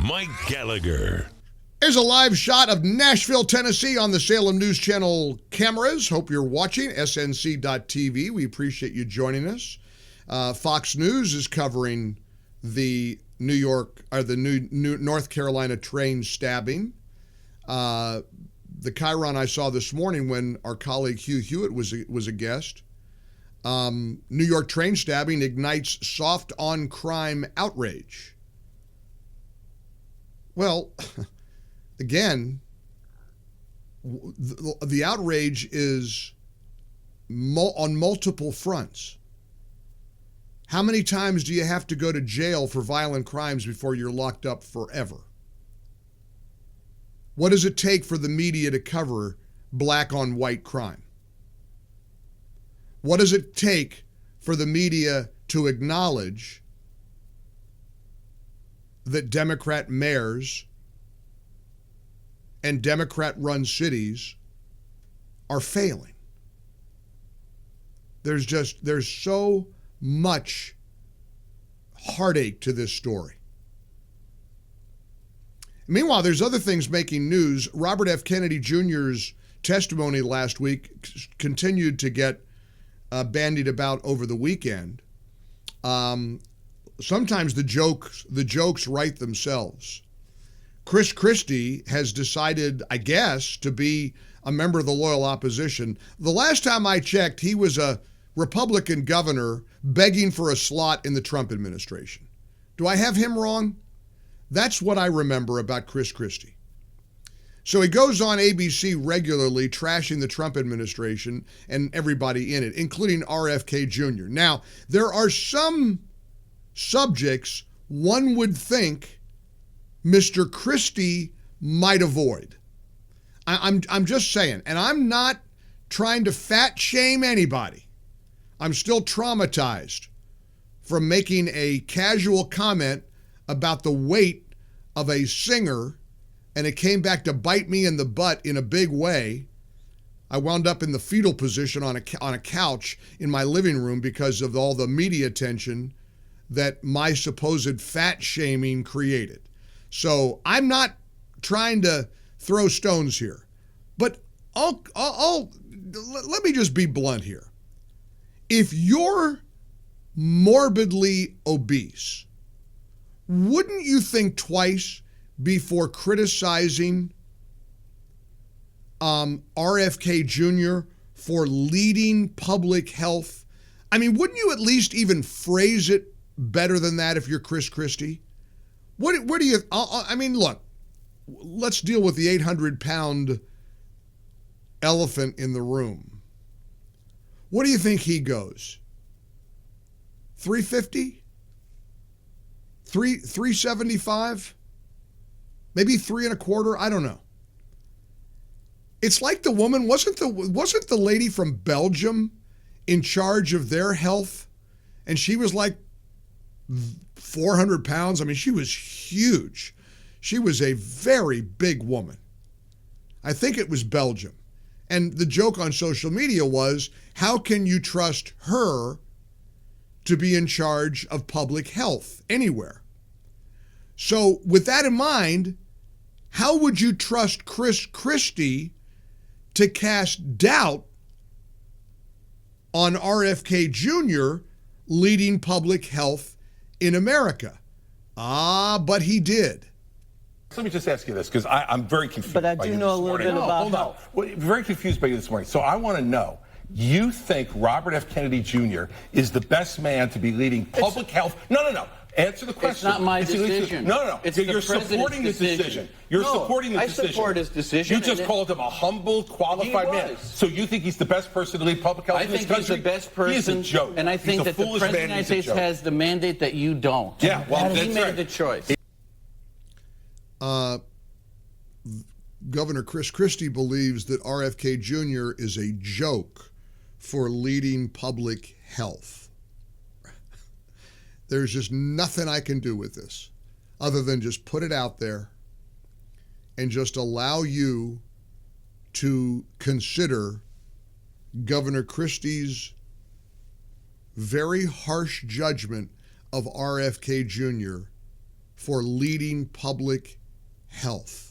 Mike Gallagher. There's a live shot of Nashville, Tennessee on the Salem News Channel cameras. Hope you're watching, snc.tv. We appreciate you joining us. Fox News is covering the North Carolina train stabbing. The chyron I saw this morning when our colleague Hugh Hewitt was a guest. New York train stabbing ignites soft on crime outrage. Well, again, the outrage is on multiple fronts. How many times do you have to go to jail for violent crimes before you're locked up forever? What does it take for the media to cover black on white crime? What does it take for the media to acknowledge that Democrat mayors and Democrat-run cities are failing? There's so much heartache to this story. Meanwhile, there's other things making news. Robert F. Kennedy Jr.'s testimony last week continued to get bandied about over the weekend. Sometimes the jokes write themselves. Christie has decided, I guess, to be a member of the loyal opposition. The last time I checked, he was a Republican governor begging for a slot in the Trump administration. Do I have him wrong? That's what I remember about Christie. So he goes on ABC regularly trashing the Trump administration and everybody in it, including RFK Jr. Now, there are some subjects one would think Mr. Christie might avoid. I'm just saying, and I'm not trying to fat shame anybody. I'm still traumatized from making a casual comment about the weight of a singer, and it came back to bite me in the butt in a big way. I wound up in the fetal position on a couch in my living room because of all the media attention that my supposed fat shaming created. So I'm not trying to throw stones here, but let me just be blunt here. If you're morbidly obese, wouldn't you think twice before criticizing RFK Jr. for leading public health? I mean, wouldn't you at least even phrase it better than that if you're Christie? What do you, I mean, look, let's deal with the 800-pound elephant in the room. What do you think he goes? 350? 375? Maybe 3.25? I don't know. It's like the woman, wasn't the lady from Belgium in charge of their health? And she was like 400 pounds. I mean, she was huge. She was a very big woman. I think it was Belgium. And the joke on social media was, how can you trust her to be in charge of public health anywhere? So with that in mind, how would you trust Christie to cast doubt on RFK Jr. leading public health in America? But he did. Let me just ask you this, because I'm very confused. But I do know a little bit about health. Well, very confused by you this morning. So I want to know, you think Robert F. Kennedy Jr. is the best man to be leading public health? No. Answer the question. It's not my decision. No. It's You're supporting his decision. You're supporting his decision. I support his decision. You just called him a humble, qualified man. So you think he's the best person to lead public health in this country? I think he's the best person. He's a joke. And I think that the President of the United States has the mandate that you don't. Yeah, well, he made the choice. Governor Christie believes that RFK Jr. is a joke for leading public health. There's just nothing I can do with this other than just put it out there and just allow you to consider Governor Christie's very harsh judgment of RFK Jr. for leading public health.